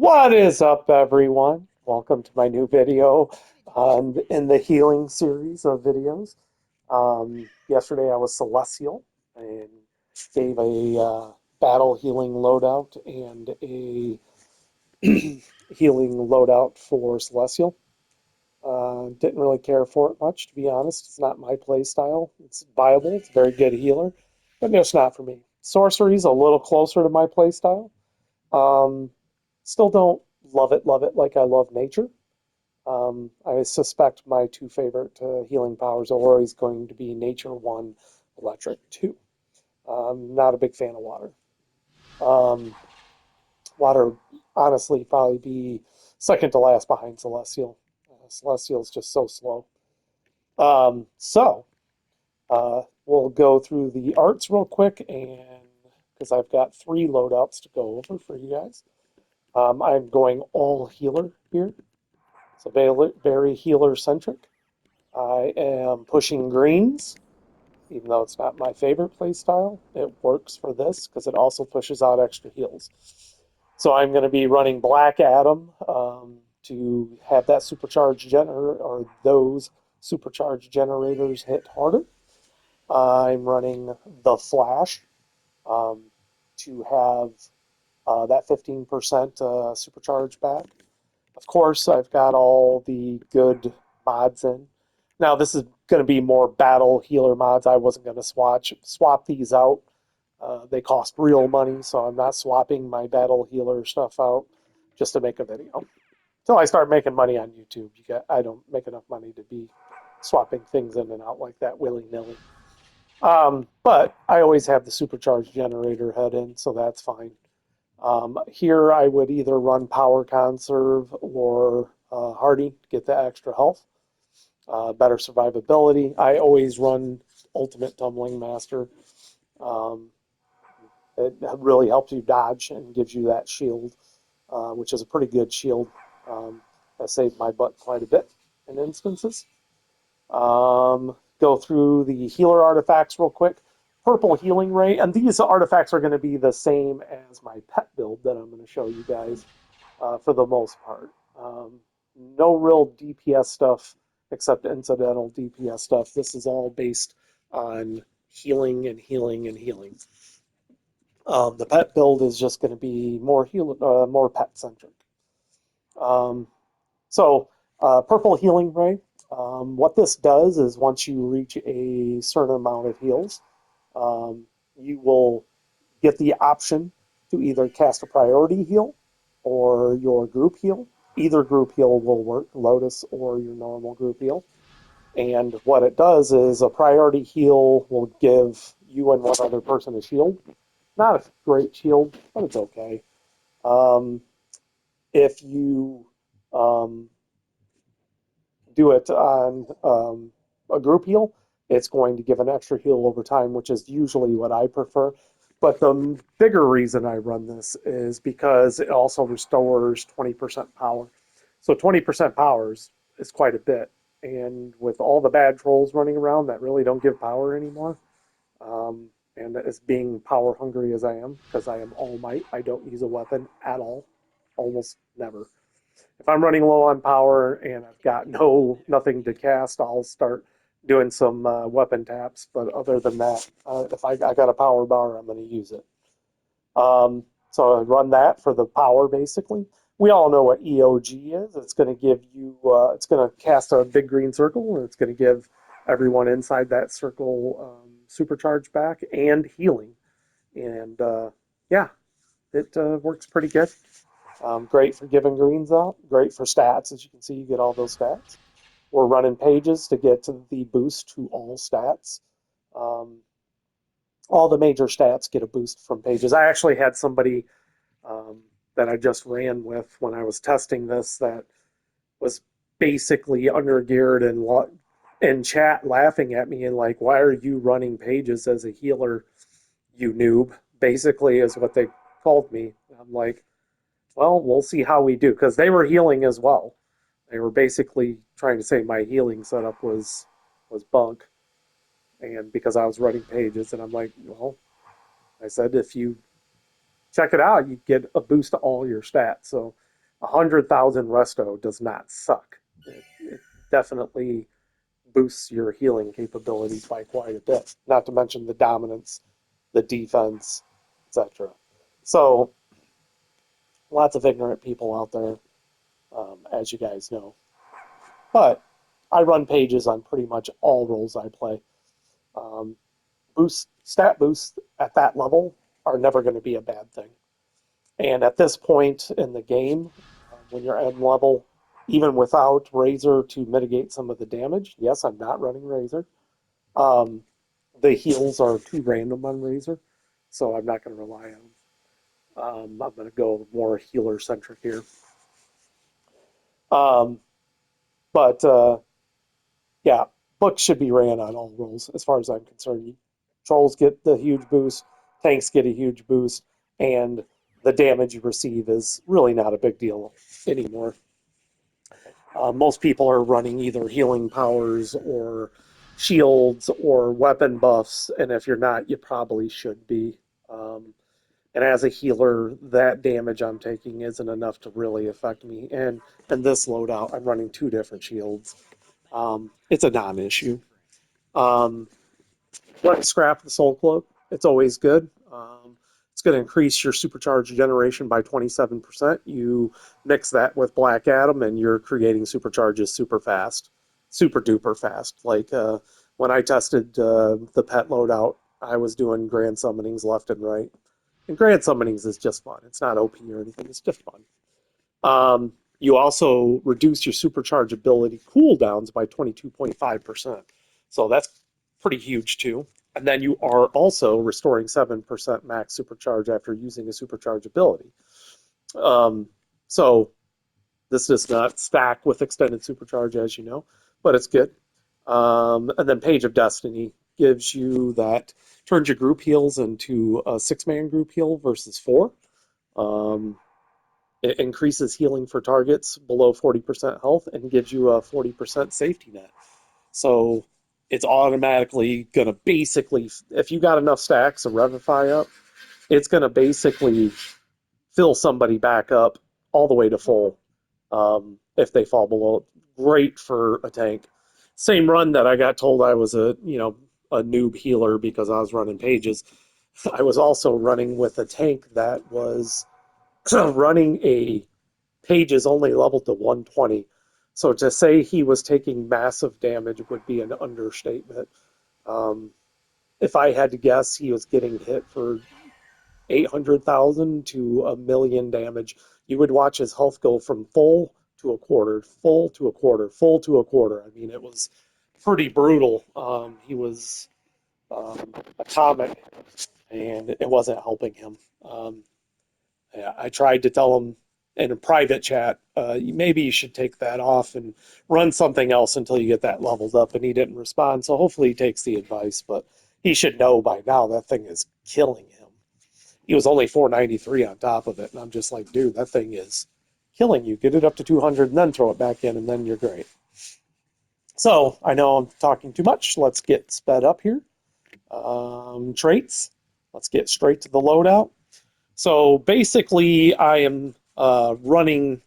What is up, everyone? Welcome to my new video in the healing series of videos. Yesterday I was Celestial and gave a battle healing loadout and a healing loadout for Celestial. Didn't really care for it much, to be honest. It's not my play style. It's viable, it's a very good healer, but it's not for me. Sorcery is a little closer to my play style. Um, Still don't love it like I love nature. I suspect my two favorite healing powers are always going to be Nature 1, Electric 2. Not a big fan of water. Um, Water, honestly, probably be second to last behind Celestial. Celestial is just so slow. We'll go through the arts real quick, and because I've got three loadouts to go over for you guys. I'm going all healer here, so very healer centric. I am pushing greens, even though it's not my favorite play style. It works for this because it also pushes out extra heals. So I'm going to be running Black Adam to have that supercharged generator or those supercharged generators hit harder. I'm running the Flash um, to have that 15% supercharge back. Of course, I've got all the good mods in. Now, this is going to be more battle healer mods. I wasn't going to swap these out. They cost real money, so I'm not swapping my battle healer stuff out just to make a video. Until I start making money on YouTube, I don't make enough money to be swapping things in and out like that willy-nilly. But I always have the supercharged generator head in, so that's fine. Here I would either run Power Conserve or Hardy to get the extra health, better survivability. I always run Ultimate Tumbling Master. Um, it really helps you dodge and gives you that shield, which is a pretty good shield. That saved my butt quite a bit in instances. Go through the healer artifacts real quick. Purple healing ray, and these artifacts are going to be the same as my pet build that I'm going to show you guys for the most part. No real DPS stuff except incidental DPS stuff. This is all based on healing and healing and healing. The pet build is just going to be more pet centric. Um, Purple healing ray. What this does is once you reach a certain amount of heals, um, you will get the option to either cast a priority heal or your group heal. Either group heal will work, Lotus or your normal group heal. And what it does is a priority heal will give you and one other person a shield. Not a great shield, but it's okay. Um, if you um, do it on a group heal, it's going to give an extra heal over time, which is usually what I prefer. But the bigger reason I run this is because it also restores 20% power. So 20% power is quite a bit. And with all the bad trolls running around that really don't give power anymore, and as being power hungry as I am, because I am all might, I don't use a weapon at all, almost never. If I'm running low on power and I've got nothing to cast, I'll start doing some weapon taps. But other than that, if I got a power bar, I'm going to use it. So I run that for the power basically. We all know what EOG is. It's going to give you, it's going to cast a big green circle, and it's going to give everyone inside that circle supercharge back and healing. And yeah, it works pretty good. Great for giving greens out. Great for stats. As you can see, you get all those stats. We're running pages to get to the boost to all stats. Um, all the major stats get a boost from pages. I actually had somebody that I just ran with when I was testing this that was basically undergeared and in chat laughing at me and like, why are you running pages as a healer, you noob? Basically, is what they called me. I'm like, well, we'll see how we do, because they were healing as well. They were basically trying to say my healing setup was bunk, and because I was running pages, and I'm like, well, I said if you check it out, you get a boost to all your stats. So 100,000 resto does not suck. It definitely boosts your healing capabilities by quite a bit, not to mention the dominance, the defense, etc. So, lots of ignorant people out there, as you guys know. But I run pages on pretty much all roles I play. Um, stat boosts at that level are never going to be a bad thing. And at this point in the game, when you're end level, even without Razor to mitigate some of the damage, yes, I'm not running Razor. Um, the heals are too random on Razor, so I'm not going to rely on them. I'm going to go more healer centric here. Um, but yeah, books should be ran on all roles as far as I'm concerned. Trolls get the huge boost, tanks get a huge boost, and the damage you receive is really not a big deal anymore. Most people are running either healing powers or shields or weapon buffs, and if you're not, you probably should be. And as a healer, that damage I'm taking isn't enough to really affect me. And in this loadout, I'm running 2 different shields. It's a non-issue. Um, Let's scrap the Soul Cloak. It's always good. It's going to increase your supercharge generation by 27%. You mix that with Black Adam, and you're creating supercharges super fast, super duper fast. Like when I tested the pet loadout, I was doing grand summonings left and right. And grand summonings is just fun. It's not OP or anything. It's just fun. You also reduce your supercharge ability cooldowns by 22.5%. So that's pretty huge too. And then you are also restoring 7% max supercharge after using a supercharge ability. Um, so this does not stack with extended supercharge, as you know, but it's good. And then Page of Destiny gives you that, turns your group heals into a 6-man group heal versus 4. Um, it increases healing for targets below 40% health and gives you a 40% safety net. So it's automatically going to basically, if you got enough stacks of Revivify up, it's going to basically fill somebody back up all the way to full if they fall below. Great for a tank. Same run that I got told I was a noob healer because I was running pages. I was also running with a tank that was running a pages only leveled to 120. So to say he was taking massive damage would be an understatement. Um, if I had to guess, he was getting hit for 800,000 to a million damage. You would watch his health go from full to a quarter, full to a quarter, full to a quarter. I mean, it was pretty brutal. He was atomic, and it wasn't helping him. I tried to tell him in a private chat, maybe you should take that off and run something else until you get that leveled up, and he didn't respond. So hopefully he takes the advice, but he should know by now that thing is killing him. He was only 493 on top of it, and I'm just like, dude, that thing is killing you. Get it up to 200 and then throw it back in, and then you're great. So I know I'm talking too much. Let's get sped up here. Traits. Let's get straight to the loadout. So basically, I am running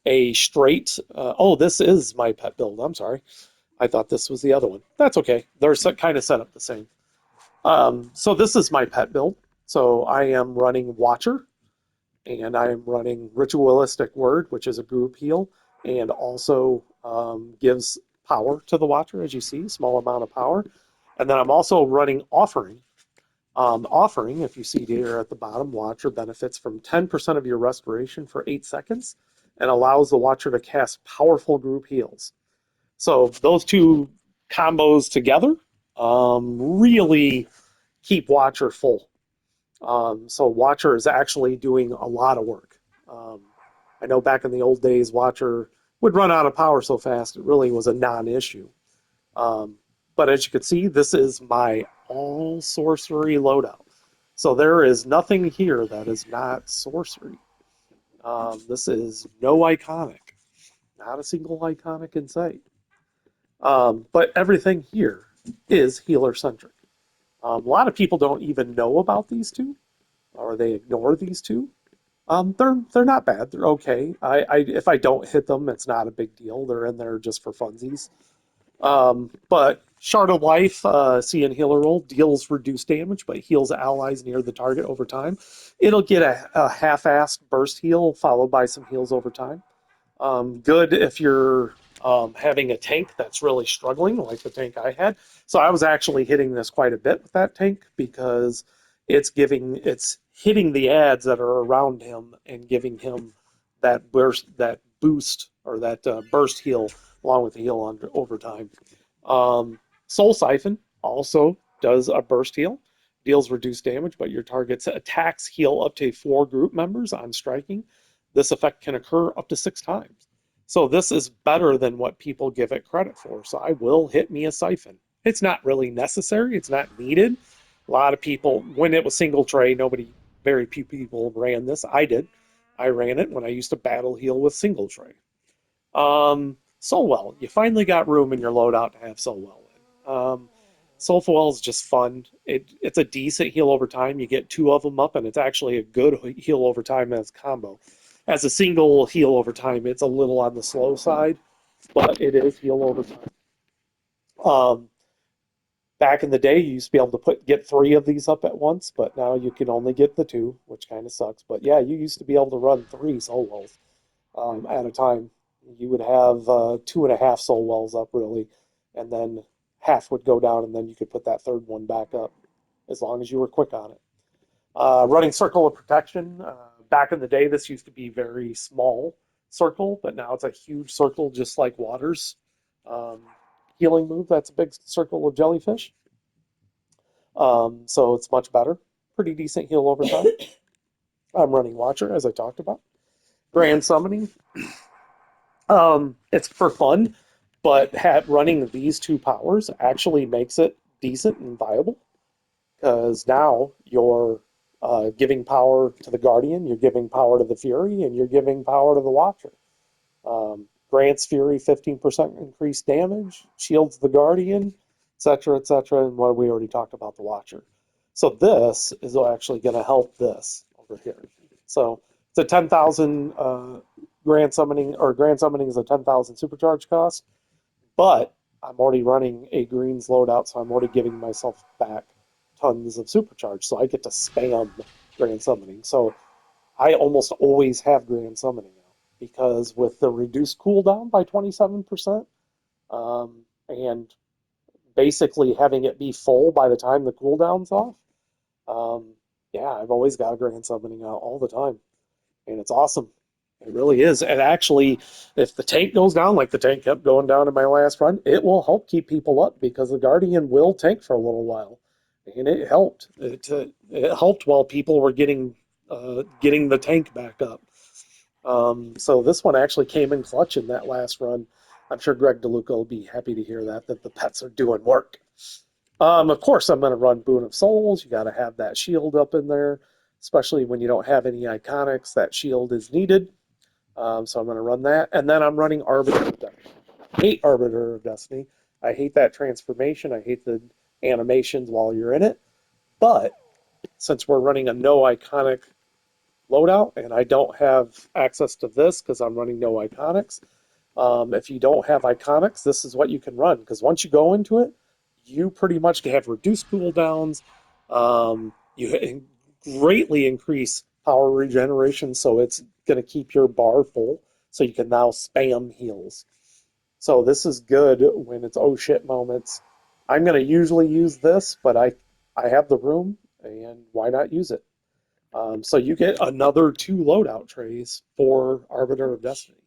a straight. Oh, this is my pet build. I'm sorry. I thought this was the other one. That's okay. They're kind of set up the same. So this is my pet build. So I am running Watcher, and I am running Ritualistic Word, which is a group heal, and also gives power to the Watcher, as you see, small amount of power. And then I'm also running Offering. Offering, if you see here at the bottom, Watcher benefits from 10% of your restoration for 8 seconds and allows the Watcher to cast powerful group heals. So those two combos together really keep Watcher full. So Watcher is actually doing a lot of work. I know back in the old days, Watcher would run out of power so fast, it really was a non-issue. But as you can see, this is my all sorcery loadout. So there is nothing here that is not sorcery. This is no iconic, not a single iconic in sight. But everything here is healer centric. A lot of people don't even know about these two, or they ignore these two. They're not bad. They're okay. I if I don't hit them, it's not a big deal. They're in there just for funsies. But Shard of Life, see and healer roll, deals reduced damage, but heals allies near the target over time. It'll get a half-assed burst heal followed by some heals over time. Good if you're having a tank that's really struggling, like the tank I had. So I was actually hitting this quite a bit with that tank because it's hitting the ads that are around him and giving him that boost or that burst heal along with the heal on over time. Soul Siphon also does a burst heal, deals reduced damage, but your target's attacks heal up to 4 group members on striking. This effect can occur up to 6 times. So this is better than what people give it credit for. So I will hit me a Siphon. It's not really necessary. It's not needed. A lot of people, when it was single tray, very few people ran this. I did. I ran it when I used to battle heal with single tray. Soulwell. You finally got room in your loadout to have Soulwell in. Soulwell is just fun. It's a decent heal over time. You get 2 of them up, and it's actually a good heal over time as combo. As a single heal over time, it's a little on the slow side, but it is heal over time. Um, Back in the day, you used to be able to get 3 of these up at once, but now you can only get the 2, which kind of sucks. But yeah, you used to be able to run 3 Soulwells at a time. You would have 2.5 Soulwells up, really, and then half would go down, and then you could put that third one back up as long as you were quick on it. Running Circle of Protection. Back in the day, this used to be very small circle, but now it's a huge circle, just like Water's um, healing move. That's a big circle of jellyfish. So it's much better. Pretty decent heal over time. I'm running Watcher, as I talked about. Grand Summoning. It's for fun, but running these 2 powers actually makes it decent and viable because now you're giving power to the Guardian, you're giving power to the Fury, and you're giving power to the Watcher. Grants Fury 15% increased damage, shields the Guardian, etc., etc., and what we already talked about the Watcher. So this is actually going to help this over here. So it's a 10,000 Grand Summoning, or Grand Summoning is a 10,000 supercharge cost, but I'm already running a greens loadout, so I'm already giving myself back tons of supercharge, so I get to spam Grand Summoning. So I almost always have Grand Summoning out because with the reduced cooldown by 27%, and basically having it be full by the time the cooldown's off, um, yeah, I've always got a Grand Summoning out all the time, and it's awesome. It really is. And actually, if the tank goes down, like the tank kept going down in my last run, it will help keep people up because the Guardian will tank for a little while, and it helped. It helped while people were getting the tank back up. So this one actually came in clutch in that last run. I'm sure Greg DeLuca will be happy to hear that the pets are doing work. Of course, I'm going to run Boon of Souls. You got to have that shield up in there, especially when you don't have any iconics. That shield is needed. So I'm going to run that. And then I'm running Arbiter of Destiny. I hate Arbiter of Destiny. I hate that transformation. I hate the animations while you're in it. But since we're running a no iconic loadout and I don't have access to this because I'm running no iconics, if you don't have iconics, this is what you can run because once you go into it, you pretty much have reduced cooldowns. You greatly increase power regeneration, so it's going to keep your bar full. So you can now spam heals. So this is good when it's oh shit moments. I'm going to usually use this, but I have the room, and why not use it? So you get another 2 loadout trays for Arbiter of Destiny.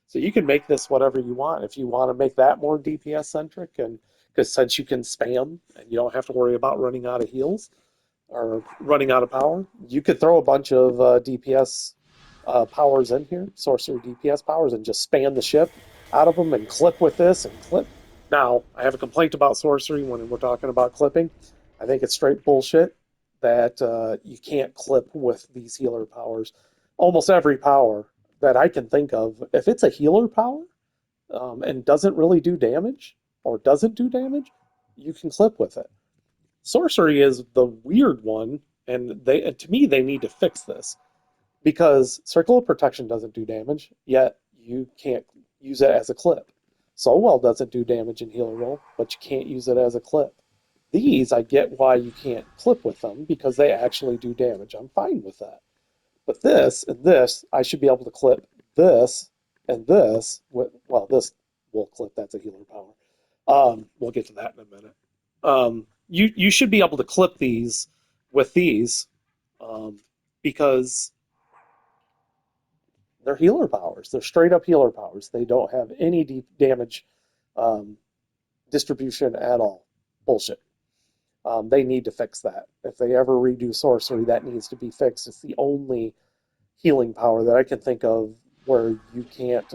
So you can make this whatever you want. If you want to make that more DPS centric, and because since you can spam and you don't have to worry about running out of heals or running out of power, you could throw a bunch of DPS powers in here, sorcerer DPS powers, and just spam the ship out of them and clip with this and clip. Now, I have a complaint about sorcery when we're talking about clipping. I think it's straight bullshit that you can't clip with these healer powers. Almost every power that I can think of, if it's a healer power and doesn't really do damage or doesn't do damage, you can clip with it. Sorcery is the weird one, and to me they need to fix this. because Circle of Protection doesn't do damage, yet you can't use it as a clip. Soul Well doesn't do damage in Healer Roll, but you can't use it as a clip. These, I get why you can't clip with them because they actually do damage. I'm fine with that. But this and this, I should be able to clip this and this. Well, this will clip. That's a healer power. We'll get to that in a minute. You should be able to clip these with these um, because they're healer powers. They're straight up healer powers. They don't have any deep damage um, distribution at all. Bullshit. They need to fix that. If they ever redo sorcery, that needs to be fixed. It's the only healing power that I can think of where you can't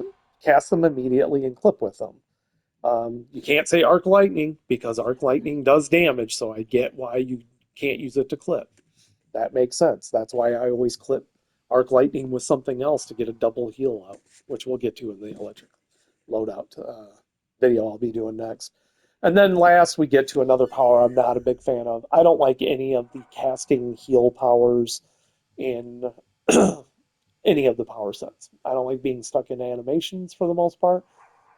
cast them immediately and clip with them. You can't say arc lightning because arc lightning does damage, so I get why you can't use it to clip. That makes sense. That's why I always clip arc lightning with something else to get a double heal out, which we'll get to in the electric loadout video I'll be doing next. And then last, we get to another power I'm not a big fan of. I don't like any of the casting heal powers in any of the power sets. I don't like being stuck in animations for the most part.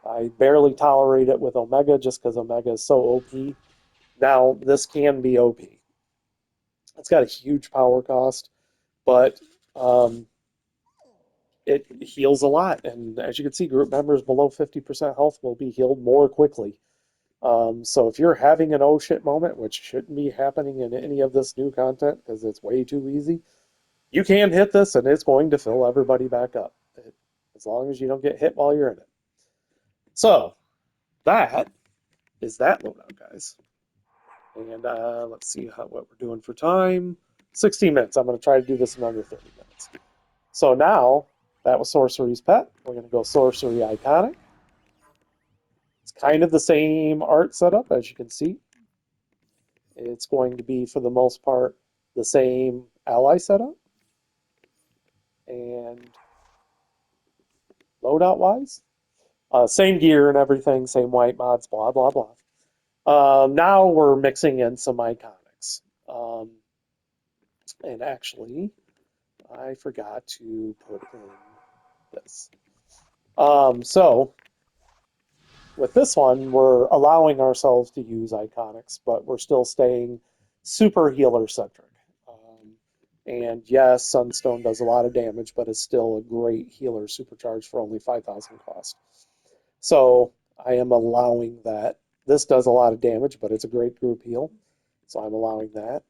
I barely tolerate it with Omega just because Omega is so OP. Now, this can be OP. It's got a huge power cost, but um, it heals a lot. And as you can see, group members below 50% health will be healed more quickly. So if you're having an oh shit moment, which shouldn't be happening in any of this new content because it's way too easy, you can hit this and it's going to fill everybody back up. As long as you don't get hit while you're in it. So that is that loadout, guys. And let's see what we're doing for time. 16 minutes. I'm going to try to do this in under 30 minutes. So now, that was Sorcery's Pet. We're going to go Sorcery Iconic. It's kind of the same art setup, as you can see. It's going to be, for the most part, the same ally setup. And loadout-wise, same gear and everything, same white mods, blah, blah, blah. Now we're mixing in some iconics. And actually, I forgot to put in this. So with this one, we're allowing ourselves to use iconics, but we're still staying super healer centric. And yes, Sunstone does a lot of damage, but it's still a great healer supercharge for only 5,000 cost. So I am allowing that. This does a lot of damage, but it's a great group heal. So I'm allowing that.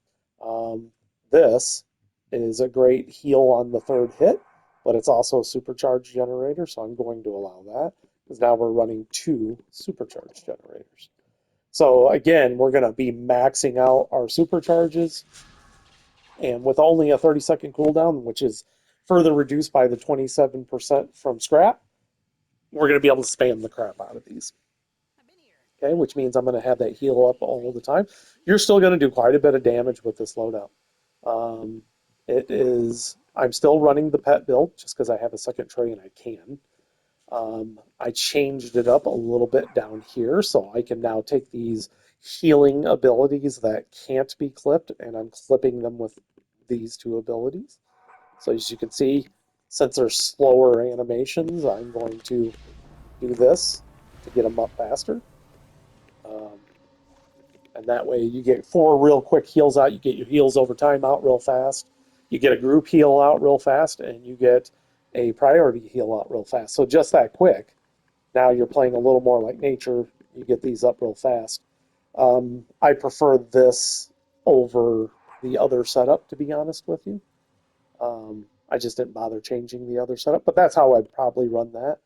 This is a great heal on the third hit, but it's also a supercharge generator, so I'm going to allow that because now we're running two supercharge generators. So again, we're going to be maxing out our supercharges, and with only a 30-second cooldown, which is further reduced by the 27% from scrap, we're going to be able to spam the crap out of these. Okay, which means I'm going to have that heal up all the time. You're still going to do quite a bit of damage with this loadout. I'm still running the pet build just because I have a second tray and I can. I changed it up a little bit down here so I can now take these healing abilities that can't be clipped and I'm clipping them with these two abilities. So as you can see, since they're slower animations, I'm going to do this to get them up faster. Um, and that way you get 4 real quick heals out. You get your heals over time out real fast. You get a group heal out real fast, and you get a priority heal out real fast. So just that quick. Now you're playing a little more like nature. You get these up real fast. I prefer this over the other setup, to be honest with you. I just didn't bother changing the other setup, but that's how I'd probably run that.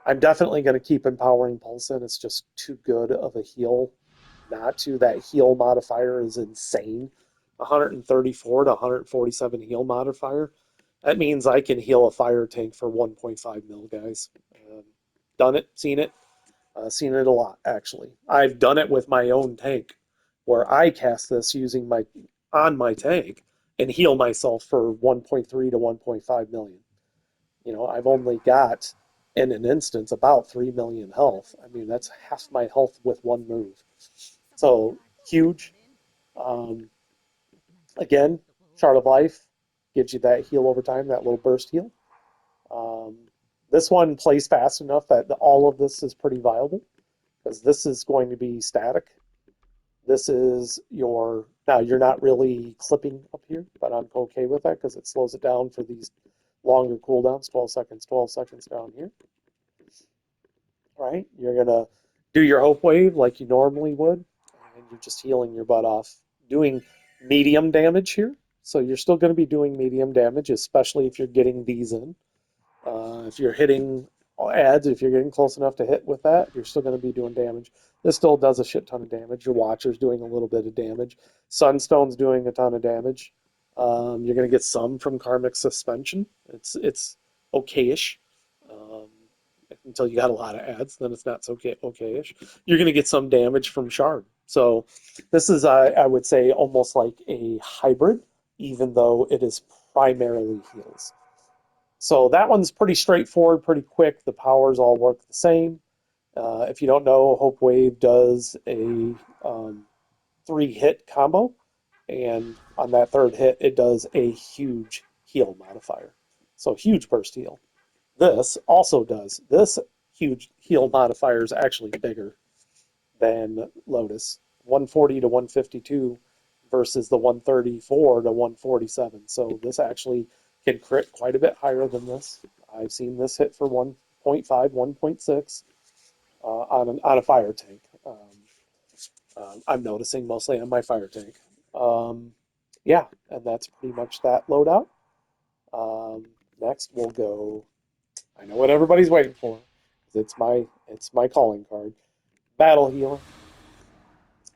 I'm definitely going to keep empowering Pulse in. It's just too good of a heal not to. That heal modifier is insane. 134 to 147 heal modifier. That means I can heal a fire tank for 1.5 mil, guys. Done it, seen it a lot, actually. I've done it with my own tank, where I cast this using my tank and heal myself for 1.3 to 1.5 million. I've only got in an instance about 3 million health. I mean, that's half my health with one move. So huge. Um, Again, Shard of Life, gives you that heal over time, that little burst heal. Um, this one plays fast enough that all of this is pretty viable because this is going to be static. This is your, now you're not really clipping up here, but I'm okay with that because it slows it down for these longer cooldowns, 12 seconds down here. Right? You're gonna do your hope wave like you normally would, and you're just healing your butt off, doing medium damage here. So you're still going to be doing medium damage, especially if you're getting these in. If you're hitting ads, if you're getting close enough to hit with that, you're still going to be doing damage. This still does a shit ton of damage. Your Watcher's doing a little bit of damage. Sunstone's doing a ton of damage. You're going to get some from Karmic Suspension. It's okayish. Um, until you got a lot of ads, then it's not so okayish. You're going to get some damage from Shard. So this is, I would say, almost like a hybrid, even though it is primarily heals. So that one's pretty straightforward, pretty quick. The powers all work the same. If you don't know, Hope Wave does a 3-hit combo, and on that third hit, it does a huge heal modifier. So huge burst heal. This also does. This huge heal modifier is actually bigger than Lotus. 140 to 152 versus the 134 to 147. So this actually can crit quite a bit higher than this. I've seen this hit for 1.5, 1.6 on a fire tank. I'm noticing mostly on my fire tank. Yeah, and that's pretty much that loadout. Next, we'll go. I know what everybody's waiting for. It's my calling card. Battle Healer.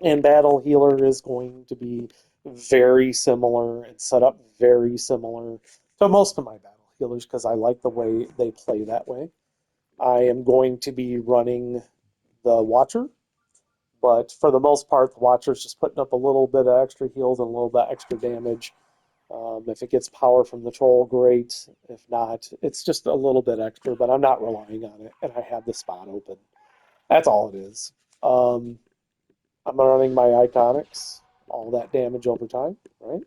And Battle Healer is going to be very similar and set up very similar to most of my Battle Healers because I like the way they play that way. I am going to be running the Watcher, but for the most part, the Watcher is just putting up a little bit of extra heals and a little bit extra damage. If it gets power from the troll, great. If not, it's just a little bit extra, but I'm not relying on it, and I have the spot open. That's all it is. I'm running my Iconics, all that damage over time, right?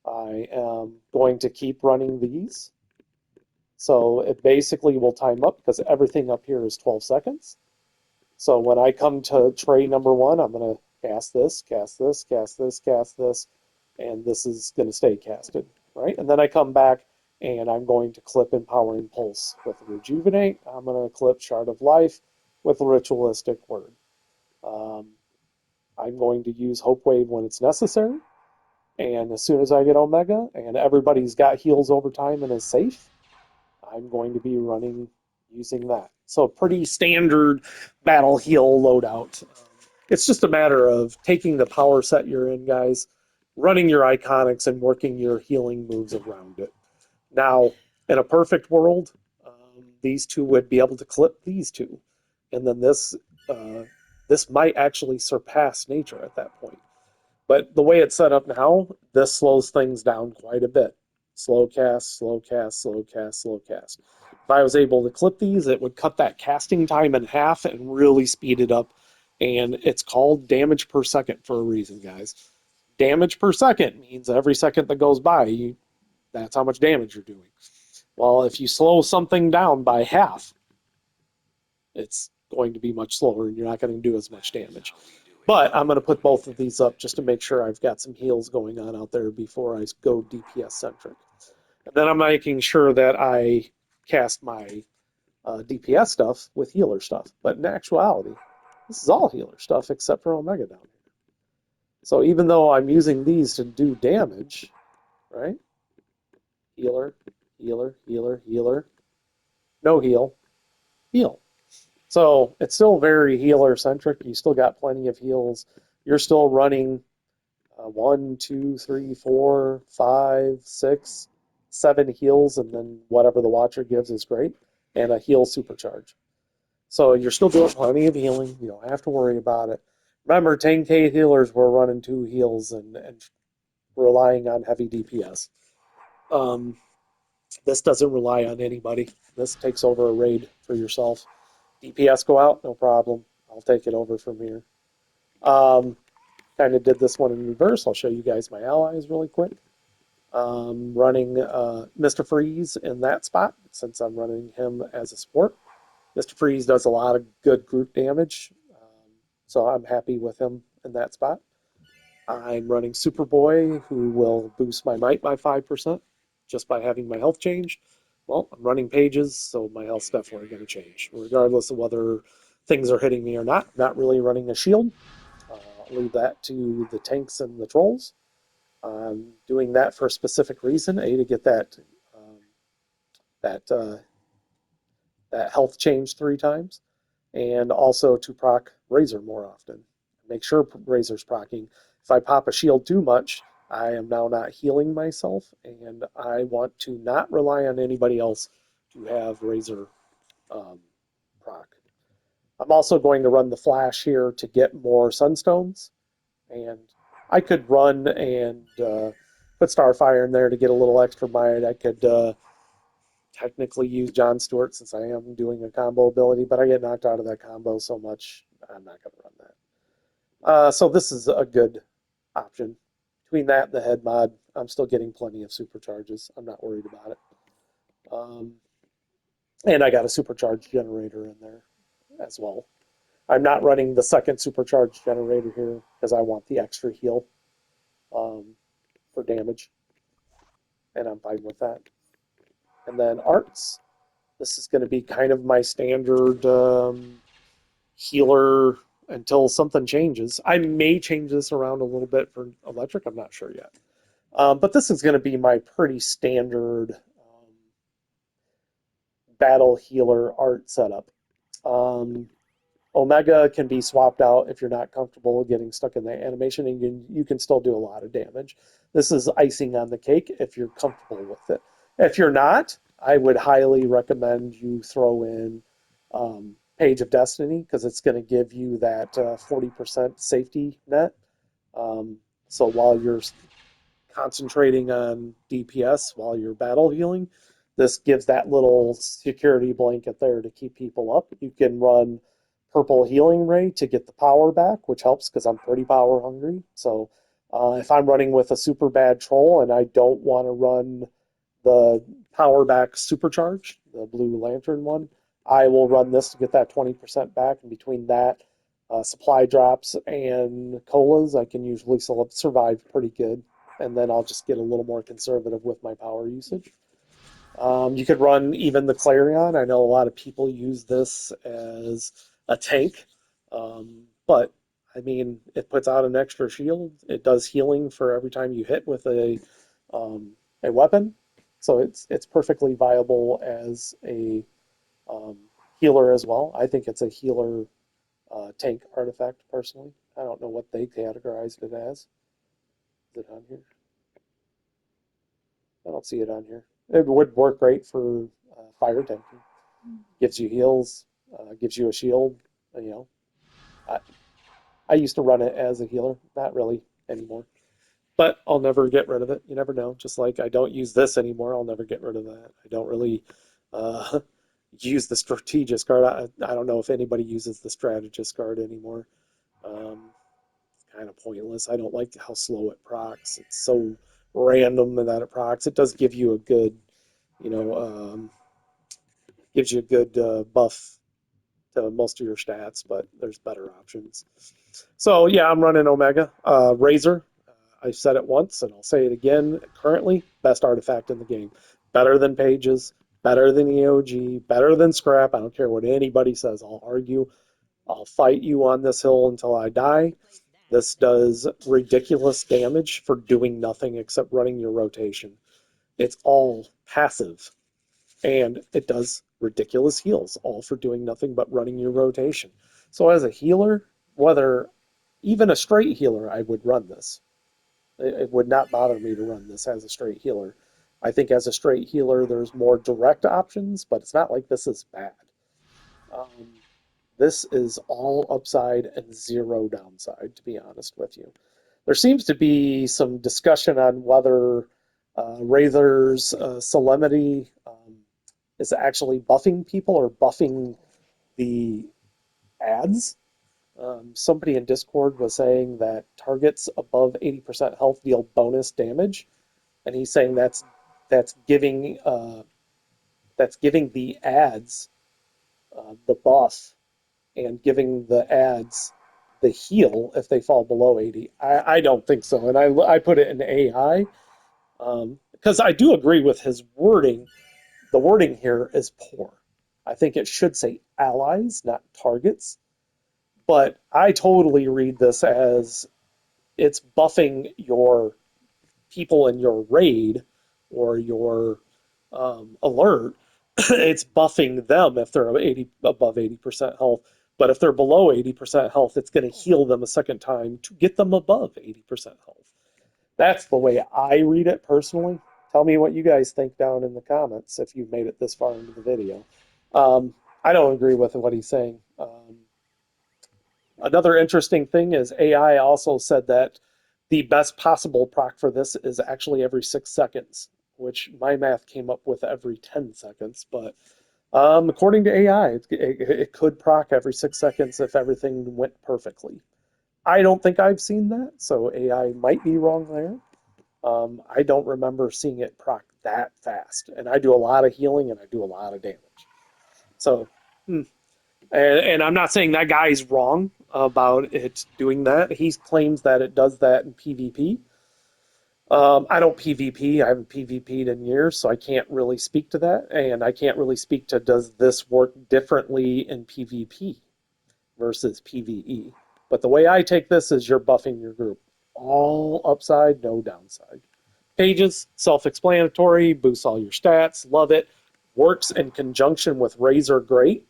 I am going to keep running these. So it basically will time up because everything up here is 12 seconds. So when I come to tray number 1, I'm going to cast this, cast this, cast this, cast this, and this is going to stay casted, right? And then I come back and I'm going to clip Empowering Pulse with Rejuvenate. I'm going to clip Shard of Life with Ritualistic Word. I'm going to use Hope Wave when it's necessary. And as soon as I get Omega and everybody's got heals over time and is safe, I'm going to be running using that. So pretty standard battle heal loadout. It's just a matter of taking the power set you're in, guys, running your iconics and working your healing moves around it. Now, in a perfect world, these two would be able to clip these two. And then this might actually surpass nature at that point. But the way it's set up now, this slows things down quite a bit. Slow cast, slow cast, slow cast, slow cast. If I was able to clip these, it would cut that casting time in half and really speed it up. And it's called damage per second for a reason, guys. Damage per second means every second that goes by, that's how much damage you're doing. Well, if you slow something down by half, it's going to be much slower and you're not going to do as much damage. But I'm going to put both of these up just to make sure I've got some heals going on out there before I go DPS centric. And then I'm making sure that I cast my DPS stuff with healer stuff. But in actuality, this is all healer stuff except for Omega down here. So even though I'm using these to do damage, right? Healer, healer, healer, healer. No heal, heal. So it's still very healer centric. You still got plenty of heals. You're still running 1, 2, 3, 4, 5, 6, 7 heals, and then whatever the Watcher gives is great, and a heal supercharge. So you're still doing plenty of healing. You don't have to worry about it. Remember, 10k healers were running 2 heals and relying on heavy DPS. This doesn't rely on anybody. This takes over a raid for yourself. DPS go out, no problem. I'll take it over from here. Kind of did this one in reverse. I'll show you guys my allies really quick. Running Mr. Freeze in that spot since I'm running him as a support. Mr. Freeze does a lot of good group damage, so I'm happy with him in that spot. I'm running Superboy, who will boost my might by 5% just by having my health changed. Well, I'm running pages, so my health's definitely going to change, regardless of whether things are hitting me or not. Not really running a shield. I'll leave that to the tanks and the trolls. I'm doing that for a specific reason: A, to get um, that that health change 3 times, and also to proc Razor more often. Make sure Razor's procking. If I pop a shield too much, I am now not healing myself, and I want to not rely on anybody else to have Razor um, proc. I'm also going to run the Flash here to get more Sunstones, and I could run and put Starfire in there to get a little extra might. I could technically use John Stewart since I am doing a combo ability, but I get knocked out of that combo so much, I'm not going to run that. So this is a good option. Between that and the head mod, I'm still getting plenty of supercharges. I'm not worried about it. Um, and I got a supercharge generator in there as well. I'm not running the second supercharge generator here because I want the extra heal um, for damage, and I'm fine with that. And then arts, this is going to be kind of my standard healer until something changes. I may change this around a little bit for electric. I'm not sure yet. But this is going to be my pretty standard battle healer art setup. Um, Omega can be swapped out if you're not comfortable getting stuck in the animation, and you can still do a lot of damage. This is icing on the cake if you're comfortable with it. If you're not, I would highly recommend you throw in Page of Destiny because it's going to give you that 40% safety net. Um, so while you're concentrating on DPS while you're battle healing, this gives that little security blanket there to keep people up. You can run Purple Healing Ray to get the power back, which helps because I'm pretty power hungry. So if I'm running with a super bad troll and I don't want to run the power back supercharge, the blue lantern one, I will run this to get that 20% back. And between that, supply drops and colas, I can usually survive pretty good. And then I'll just get a little more conservative with my power usage. You could run even the Clarion. I know a lot of people use this as a tank, but I mean, it puts out an extra shield. It does healing for every time you hit with a weapon, so it's perfectly viable as a um, healer as well. I think it's a healer tank artifact personally. I don't know what they categorized it as. Is it on here? I don't see it on here. It would work great for fire tanking. Gives you heals, gives you a shield. You know, I, I used to run it as a healer, not really anymore. But I'll never get rid of it. You never know. Just like I don't use this anymore, I'll never get rid of that. I don't really uh, use the strategist guard. I don't know if anybody uses the strategist guard anymore. It's kind of pointless. I don't like how slow it procs. It's so random that it procs. It does give you a good, you know, gives you a good buff to most of your stats, but there's better options. So yeah, I'm running Omega. Razor, I said it once and I'll say it again. Currently, best artifact in the game. Better than Pages, better than EOG, better than Scrap. I don't care what anybody says. I'll argue. I'll fight you on this hill until I die. This does ridiculous damage for doing nothing except running your rotation. It's all passive, and it does ridiculous heals, all for doing nothing but running your rotation. So as a healer, whether even a straight healer, I would run this. It would not bother me to run this as a straight healer. I think as a straight healer, there's more direct options, but it's not like this is bad. Um, this is all upside and zero downside, to be honest with you. There seems to be some discussion on whether Razor's Solemnity is actually buffing people or buffing the ads. Somebody in Discord was saying that targets above 80% health deal bonus damage, and he's saying that's giving the ads the buff and giving the ads the heal if they fall below 80. I don't think so, and I put it in AI because I do agree with his wording. The wording here is poor. I think it should say allies, not targets. But I totally read this as it's buffing your people in your raid or your alert. It's buffing them if they're above 80% health. But if they're below 80% health, it's going to heal them a second time to get them above 80% health. That's the way I read it personally. Tell me what you guys think down in the comments if you've made it this far into the video. Um, I don't agree with what he's saying. Another interesting thing is AI also said that the best possible proc for this is actually every 6 seconds, which my math came up with every 10 seconds. But according to AI, it could proc every 6 seconds if everything went perfectly. I don't think I've seen that, so AI might be wrong there. I don't remember seeing it proc that fast, and I do a lot of healing and I do a lot of damage. So, and I'm not saying that guy's wrong about it doing that. He claims that it does that in PvP. I don't PvP. I haven't PvP'd in years, so I can't really speak to that. And I can't really speak to does this work differently in PvP versus PvE. But the way I take this is you're buffing your group. All upside, no downside. Pages, self-explanatory, boosts all your stats, love it. Works in conjunction with Razor, great,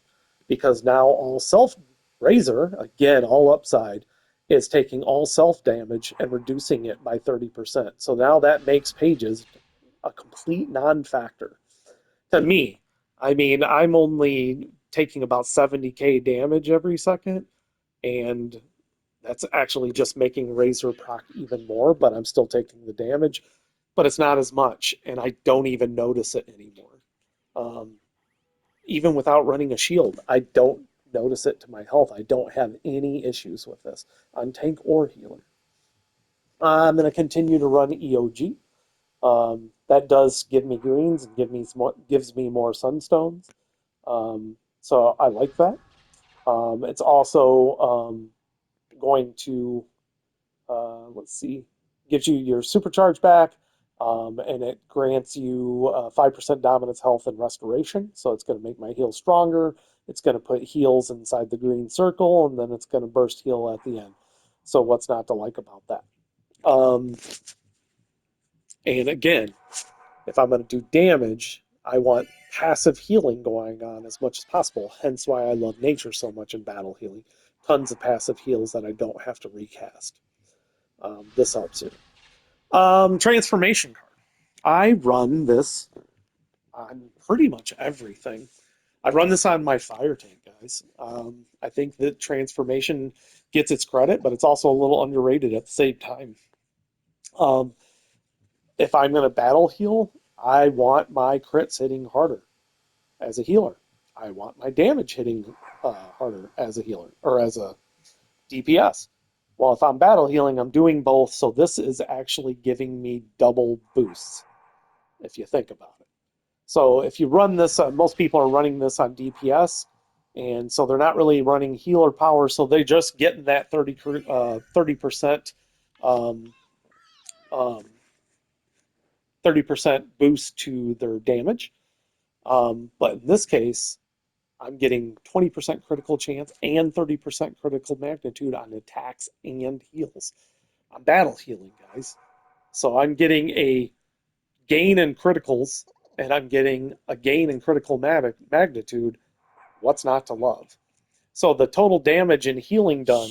because now all self Razor, again, all upside, is taking all self damage and reducing it by 30%. So now that makes Pages a complete non-factor to me. I mean, I'm only taking about 70k damage every second, and that's actually just making Razor proc even more, but I'm still taking the damage, but it's not as much, and I don't even notice it anymore. Um, Even without running a shield, I don't notice it to my health. I don't have any issues with this on tank or healer. I'm going to continue to run EOG. That does give me greens and gives me more sunstones. So I like that. It's also going to let's see, gives you your supercharge back, and it grants you 5% dominance, health, and restoration. So it's going to make my heal stronger. It's going to put heals inside the green circle, and then it's going to burst heal at the end. So what's not to like about that? Um, and again, if I'm going to do damage, I want passive healing going on as much as possible. Hence why I love nature so much in battle healing. Tons of passive heals that I don't have to recast. This helps you. Transformation card. I run this on pretty much everything. I run this on my fire tank, guys. I think that transformation gets its credit, but it's also a little underrated at the same time. Um, if I'm going to battle heal, I want my crits hitting harder as a healer. I want my damage hitting harder as a healer or as a DPS. Well, if I'm battle healing, I'm doing both, so this is actually giving me double boosts if you think about it. So if you run this, most people are running this on DPS, and so they're not really running healer power, so they just getting that 30% um, um, 30% boost to their damage. But in this case, I'm getting 20% critical chance and 30% critical magnitude on attacks and heals. I'm battle healing, guys. So I'm getting a gain in criticals and I'm getting a gain in critical magnitude. What's not to love? So the total damage and healing done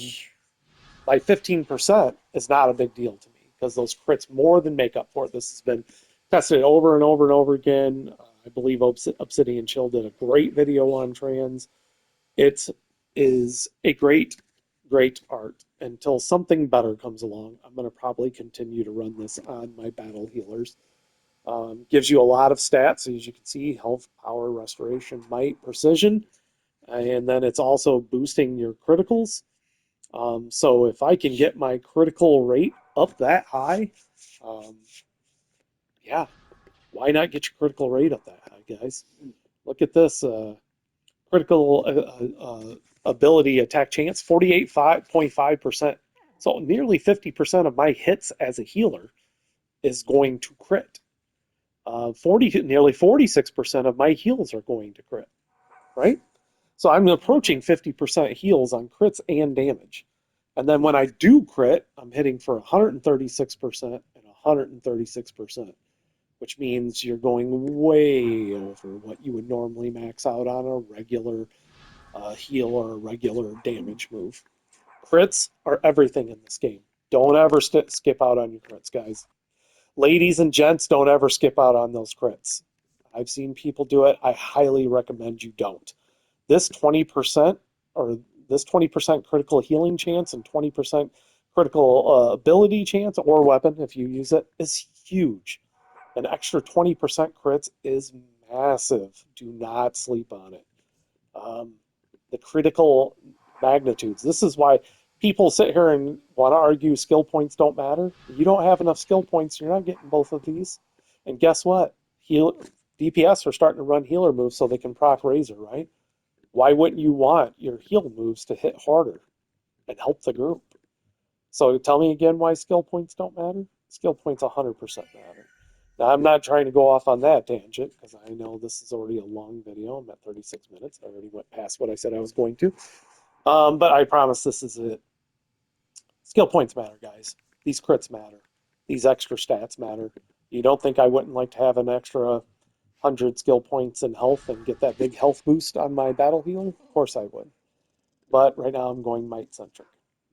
by 15% is not a big deal to me because those crits more than make up for it. This has been tested over and over and over again. I believe Obsidian Chill did a great video on trans. It is a great, great art. Until something better comes along, I'm going to probably continue to run this on my battle healers. Gives you a lot of stats, as you can see, health, power, restoration, might, precision, and then it's also boosting your criticals. So if I can get my critical rate up that high, um, Yeah, why not get your critical rate up that high, guys? Look at this critical ability attack chance, 48.5%. So nearly 50% of my hits as a healer is going to crit. Nearly 46% of my heals are going to crit, right? So I'm approaching 50% heals on crits and damage. And then when I do crit, I'm hitting for 136% and 136%, which means you're going way over what you would normally max out on a regular heal or a regular damage move. Crits are everything in this game. Don't ever skip out on your crits, guys. Ladies and gents, don't ever skip out on those crits. I've seen people do it. I highly recommend you don't. This 20% or this 20% critical healing chance and 20% critical ability chance or weapon if you use it is huge. An extra 20% crits is massive. Do not sleep on it. Um, the critical magnitudes. This is why people sit here and want to argue skill points don't matter. You don't have enough skill points, you're not getting both of these. And guess what? DPS are starting to run healer moves so they can proc Razor, right? Why wouldn't you want your heal moves to hit harder and help the group? So tell me again why skill points don't matter? Skill points 100% matter. Now, I'm not trying to go off on that tangent because I know this is already a long video. I'm at 36 minutes. I already went past what I said I was going to. But I promise this is it. Skill points matter, guys. These crits matter. These extra stats matter. You don't think I wouldn't like to have an extra 100 skill points in health and get that big health boost on my battle healer? Of course I would. But right now I'm going might centric.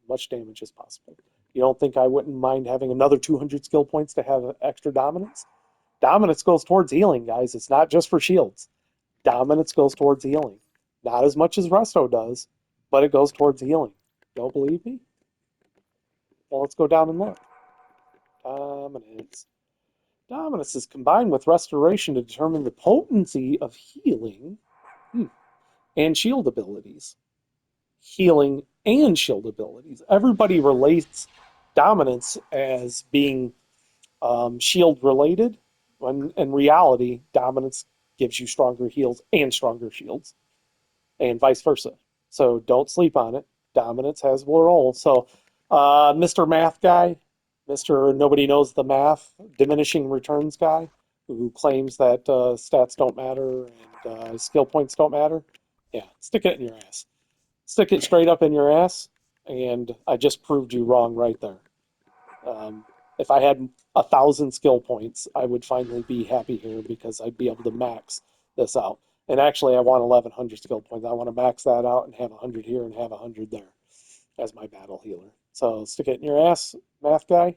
Much damage as possible. You don't think I wouldn't mind having another 200 skill points to have extra dominance? Dominance goes towards healing, guys. It's not just for shields. Dominance goes towards healing. Not as much as Resto does, but it goes towards healing. Don't believe me? Well, let's go down and look. Dominance. Dominance is combined with restoration to determine the potency of healing and shield abilities. Healing and shield abilities. Everybody relates dominance as being shield related, when in reality, dominance gives you stronger heals and stronger shields, and vice versa. So don't sleep on it. Dominance has a role. So, Mr. Math guy, Mr. Nobody Knows the Math, diminishing returns guy, who claims that stats don't matter and skill points don't matter, yeah, stick it in your ass. Stick it straight up in your ass, and I just proved you wrong right there. Um, if I had 1,000 skill points, I would finally be happy here because I'd be able to max this out. And actually, I want 1,100 skill points. I want to max that out and have 100 here and have 100 there as my battle healer. So stick it in your ass, math guy.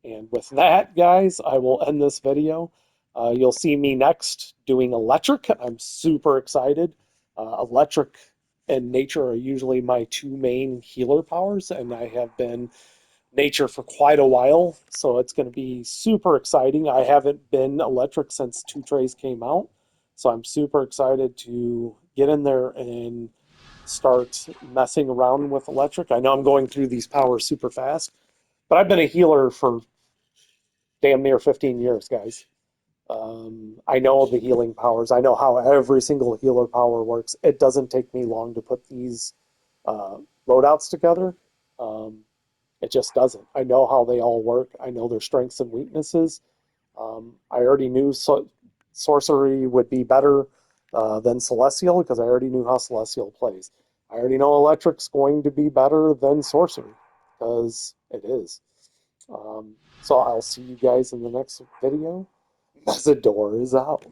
And with that, guys, I will end this video. You'll see me next doing electric. I'm super excited. Electric and nature are usually my two main healer powers, and I have been nature for quite a while, so it's going to be super exciting. I haven't been electric since Two Trays came out, so I'm super excited to get in there and start messing around with electric. I know I'm going through these powers super fast, but I've been a healer for damn near 15 years, guys. I know the healing powers. I know how every single healer power works. It doesn't take me long to put these uh, loadouts together. Um, it just doesn't. I know how they all work. I know their strengths and weaknesses. I already knew sorcery would be better than celestial because I already knew how celestial plays. I already know electric's going to be better than sorcery because it is. So I'll see you guys in the next video. Mezzador is out.